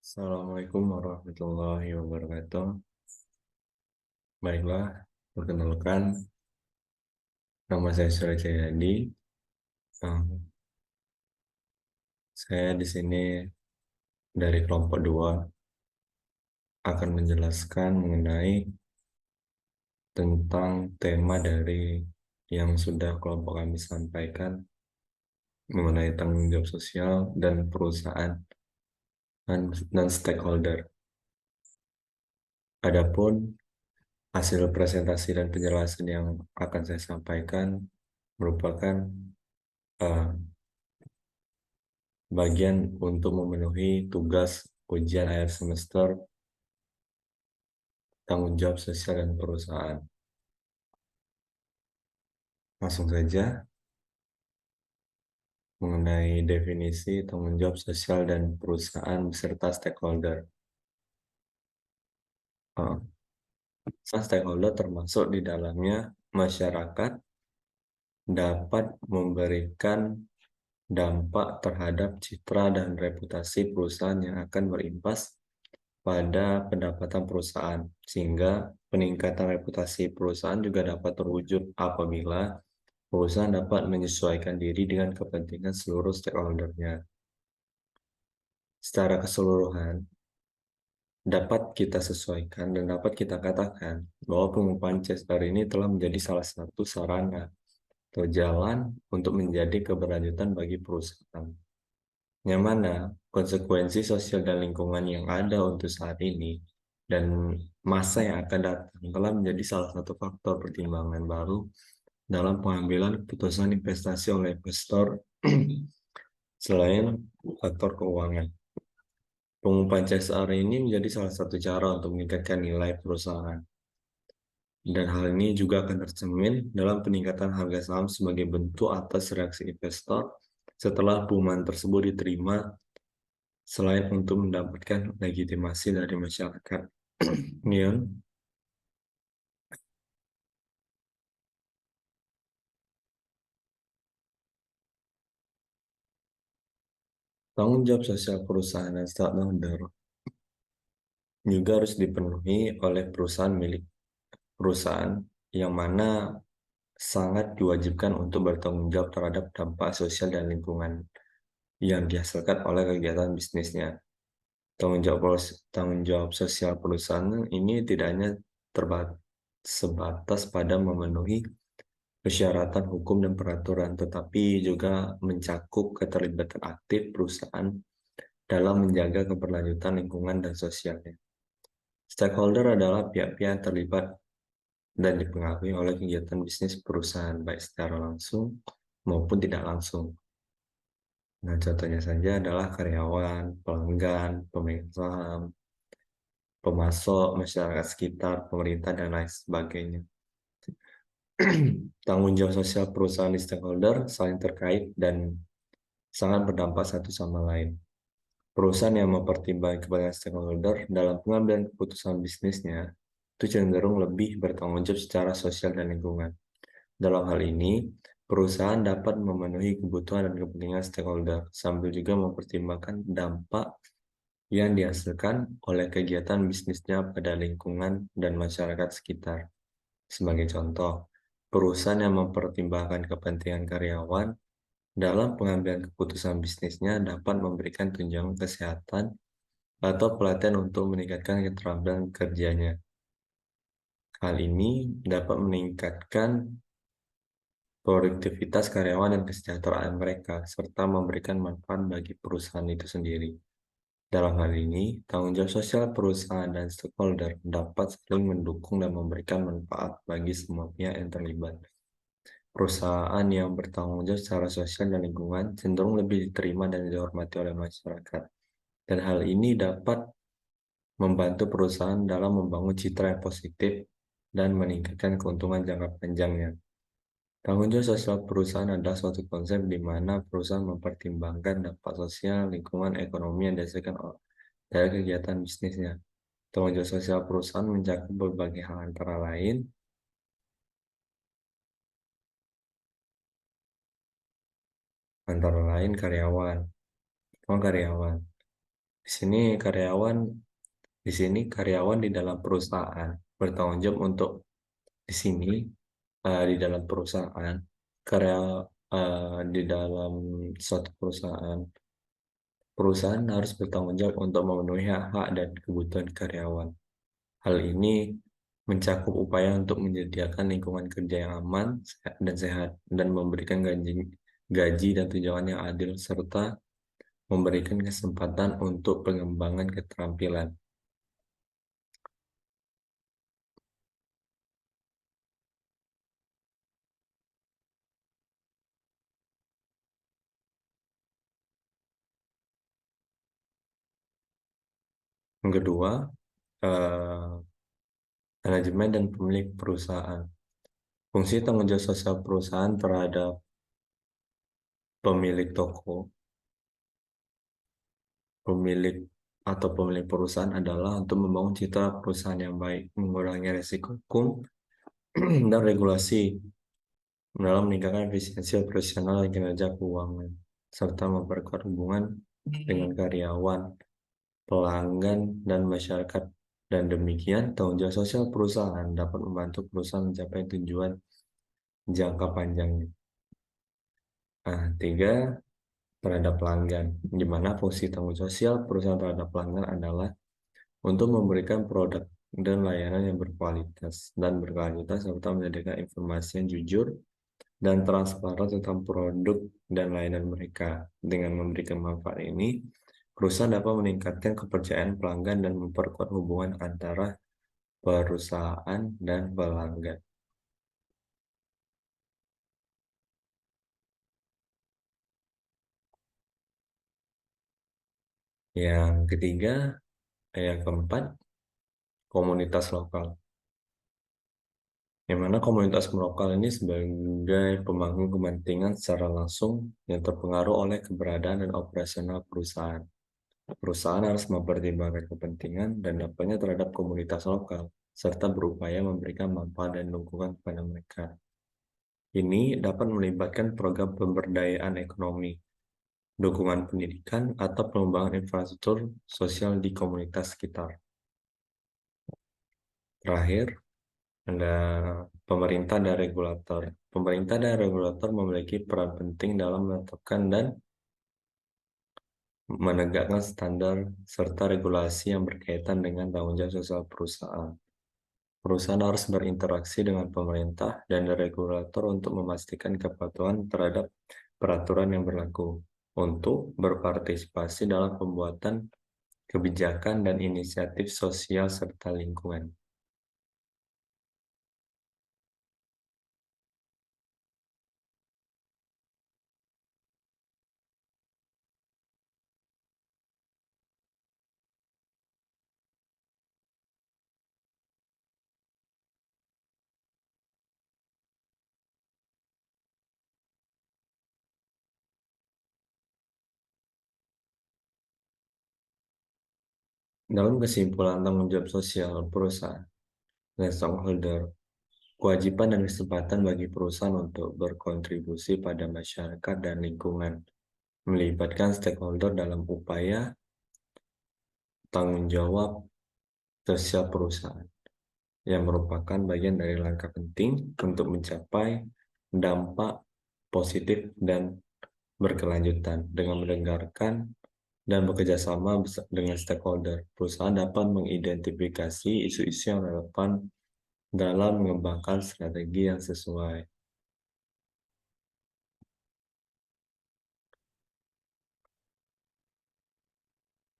Assalamualaikum warahmatullahi wabarakatuh. Baiklah, perkenalkan, nama saya Surya Cahyadi. Um, saya di sini dari kelompok 2 akan menjelaskan mengenai tentang tema dari yang sudah kelompok kami sampaikan mengenai tanggung jawab sosial dan perusahaan dan stakeholder. Adapun hasil presentasi dan penjelasan yang akan saya sampaikan merupakan uh, bagian untuk memenuhi tugas ujian akhir semester tanggung jawab sosial dan perusahaan. Langsung saja mengenai definisi tanggung jawab sosial dan perusahaan beserta stakeholder. Uh, Stakeholder termasuk di dalamnya masyarakat dapat memberikan dampak terhadap citra dan reputasi perusahaan yang akan berimpas pada pendapatan perusahaan, sehingga peningkatan reputasi perusahaan juga dapat terwujud apabila perusahaan dapat menyesuaikan diri dengan kepentingan seluruh stakeholder-nya. Secara keseluruhan, dapat kita sesuaikan dan dapat kita katakan bahwa pengupahan CSR ini telah menjadi salah satu sarana atau jalan untuk menjadi keberlanjutan bagi perusahaan. Yang mana konsekuensi sosial dan lingkungan yang ada untuk saat ini dan masa yang akan datang telah menjadi salah satu faktor pertimbangan baru dalam pengambilan keputusan investasi oleh investor selain faktor keuangan. Pengumpulan CSR ini menjadi salah satu cara untuk meningkatkan nilai perusahaan. Dan hal ini juga akan tercermin dalam peningkatan harga saham sebagai bentuk atas reaksi investor setelah pengumuman tersebut diterima selain untuk mendapatkan legitimasi dari masyarakat. Kemudian, tanggung jawab sosial perusahaan dan stakeholder juga harus dipenuhi oleh perusahaan milik perusahaan yang mana sangat diwajibkan untuk bertanggung jawab terhadap dampak sosial dan lingkungan yang dihasilkan oleh kegiatan bisnisnya. Tanggung jawab sosial perusahaan ini tidak hanya sebatas pada memenuhi persyaratan hukum dan peraturan, tetapi juga mencakup keterlibatan aktif perusahaan dalam menjaga keberlanjutan lingkungan dan sosialnya. Stakeholder adalah pihak-pihak yang terlibat dan dipengaruhi oleh kegiatan bisnis perusahaan, baik secara langsung maupun tidak langsung. Nah, contohnya saja adalah karyawan, pelanggan, pemegang saham, pemasok, masyarakat sekitar, pemerintah, dan lain sebagainya. Tanggung jawab sosial perusahaan di stakeholder saling terkait dan sangat berdampak satu sama lain. Perusahaan yang mempertimbangkan kepentingan stakeholder dalam pengambilan keputusan bisnisnya itu cenderung lebih bertanggung jawab secara sosial dan lingkungan. Dalam hal ini, perusahaan dapat memenuhi kebutuhan dan kepentingan stakeholder sambil juga mempertimbangkan dampak yang dihasilkan oleh kegiatan bisnisnya pada lingkungan dan masyarakat sekitar. Sebagai contoh, perusahaan yang mempertimbangkan kepentingan karyawan dalam pengambilan keputusan bisnisnya dapat memberikan tunjangan kesehatan atau pelatihan untuk meningkatkan keterampilan kerjanya. Hal ini dapat meningkatkan produktivitas karyawan dan kesejahteraan mereka, serta memberikan manfaat bagi perusahaan itu sendiri. Dalam hal ini, tanggung jawab sosial perusahaan dan stakeholder dapat saling mendukung dan memberikan manfaat bagi semua pihak yang terlibat. Perusahaan yang bertanggung jawab secara sosial dan lingkungan cenderung lebih diterima dan dihormati oleh masyarakat. Dan hal ini dapat membantu perusahaan dalam membangun citra yang positif dan meningkatkan keuntungan jangka panjangnya. Tanggung jawab sosial perusahaan adalah suatu konsep di mana perusahaan mempertimbangkan dampak sosial, lingkungan, ekonomi yang dihasilkan dari kegiatan bisnisnya. Tanggung jawab sosial perusahaan mencakup berbagai hal antara lain karyawan, karyawan. Di sini karyawan di sini karyawan di dalam perusahaan bertanggung jawab untuk di sini di dalam perusahaan karya di dalam suatu perusahaan harus bertanggung jawab untuk memenuhi hak-hak dan kebutuhan karyawan. Hal ini mencakup upaya untuk menyediakan lingkungan kerja yang aman dan sehat dan memberikan gaji dan tunjangan yang adil serta memberikan kesempatan untuk pengembangan keterampilan. Yang kedua, eh, manajemen dan pemilik perusahaan. Fungsi tanggung jawab sosial perusahaan terhadap pemilik toko, pemilik pemilik perusahaan adalah untuk membangun citra perusahaan yang baik, mengurangi risiko hukum dan regulasi dalam meningkatkan efisiensi operasional dan kinerja keuangan, serta memperkuat hubungan dengan karyawan, pelanggan, dan masyarakat. Dan demikian, tanggung jawab sosial perusahaan dapat membantu perusahaan mencapai tujuan jangka panjangnya. Nah, tiga, terhadap pelanggan, di mana fungsi tanggung jawab sosial perusahaan terhadap pelanggan adalah untuk memberikan produk dan layanan yang berkualitas dan berkelanjutan serta menyediakan informasi yang jujur dan transparan tentang produk dan layanan mereka. Dengan memberikan manfaat ini, perusahaan dapat meningkatkan kepercayaan pelanggan dan memperkuat hubungan antara perusahaan dan pelanggan. Yang ketiga, yang keempat, komunitas lokal. Yang mana komunitas lokal ini sebagai pemangku kepentingan secara langsung yang terpengaruh oleh keberadaan dan operasional perusahaan. Perusahaan harus mempertimbangkan kepentingan dan dampaknya terhadap komunitas lokal, serta berupaya memberikan manfaat dan dukungan kepada mereka. Ini dapat melibatkan program pemberdayaan ekonomi, dukungan pendidikan, atau pengembangan infrastruktur sosial di komunitas sekitar. Terakhir, ada pemerintah dan regulator. Pemerintah dan regulator memiliki peran penting dalam menetapkan dan menegakkan standar serta regulasi yang berkaitan dengan tanggung jawab sosial perusahaan. Perusahaan harus berinteraksi dengan pemerintah dan regulator untuk memastikan kepatuhan terhadap peraturan yang berlaku, untuk berpartisipasi dalam pembuatan kebijakan dan inisiatif sosial serta lingkungan. Dalam kesimpulan tanggung jawab sosial perusahaan dan stakeholder, kewajiban dan kesempatan bagi perusahaan untuk berkontribusi pada masyarakat dan lingkungan, melibatkan stakeholder dalam upaya tanggung jawab sosial perusahaan, yang merupakan bagian dari langkah penting untuk mencapai dampak positif dan berkelanjutan. Dengan mendengarkan dan bekerja sama dengan stakeholder, perusahaan dapat mengidentifikasi isu-isu yang relevan dalam mengembangkan strategi yang sesuai.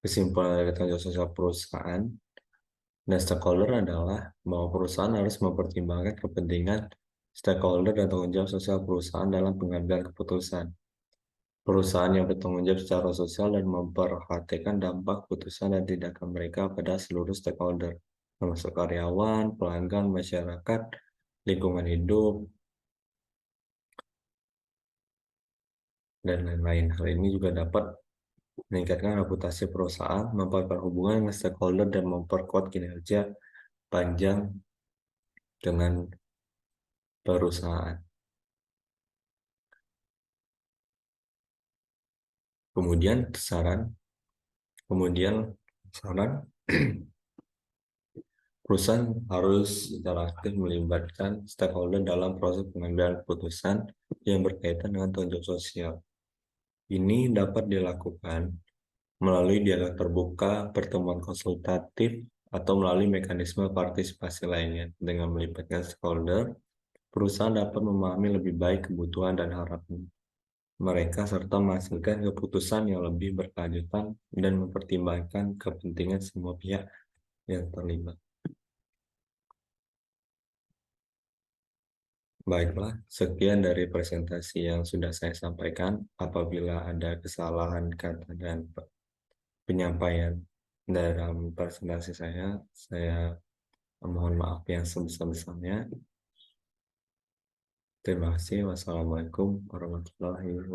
Kesimpulan dari tanggung jawab sosial perusahaan dan stakeholder adalah bahwa perusahaan harus mempertimbangkan kepentingan stakeholder dan tanggung jawab sosial perusahaan dalam pengambilan keputusan. Perusahaan yang bertanggung jawab secara sosial dan memperhatikan dampak putusan dan tindakan mereka pada seluruh stakeholder, termasuk karyawan, pelanggan, masyarakat, lingkungan hidup, dan lain-lain. Hal ini juga dapat meningkatkan reputasi perusahaan, memperkuat hubungan dengan stakeholder, dan memperkuat kinerja panjang dengan perusahaan. Kemudian saran Kemudian saran perusahaan harus secara aktif melibatkan stakeholder dalam proses pengambilan keputusan yang berkaitan dengan tanggung jawab sosial. Ini dapat dilakukan melalui dialog terbuka, pertemuan konsultatif, atau melalui mekanisme partisipasi lainnya. Dengan melibatkan stakeholder, perusahaan dapat memahami lebih baik kebutuhan dan harapan mereka serta menghasilkan keputusan yang lebih berkelanjutan dan mempertimbangkan kepentingan semua pihak yang terlibat. Baiklah, sekian dari presentasi yang sudah saya sampaikan. Apabila ada kesalahan kata dan penyampaian dalam presentasi saya mohon maaf yang sebesar-besarnya. Terima kasih. Wassalamualaikum warahmatullahi wabarakatuh.